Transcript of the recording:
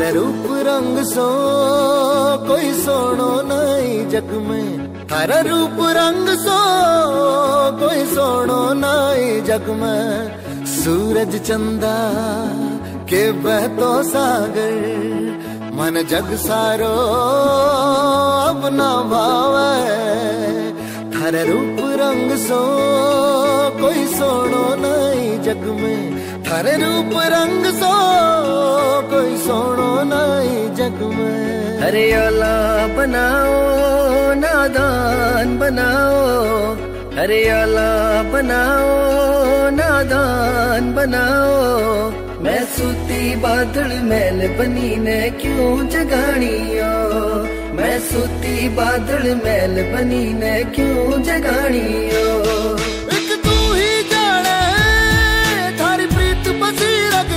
थारे रूप रंग सो कोई सोनो नहीं जग में, थारे रूप रंग सो कोई सोनो नहीं जग में। सूरज चंदा के बहतो सागर मन जग सारो अब ना भावे। थारे रूप रंग सो कोई सोनो नहीं जग में, थारे रूप रंग सो कोई सोनो नहीं जग में। हरियाला बनाओ नादान बनाओ, हरियाला बनाओ नादान बनाओ। मैं सूती बादल मैल बनी ने क्यों जगानियो, मैं सूती बादल मैल बनी ने क्यों जगानियो।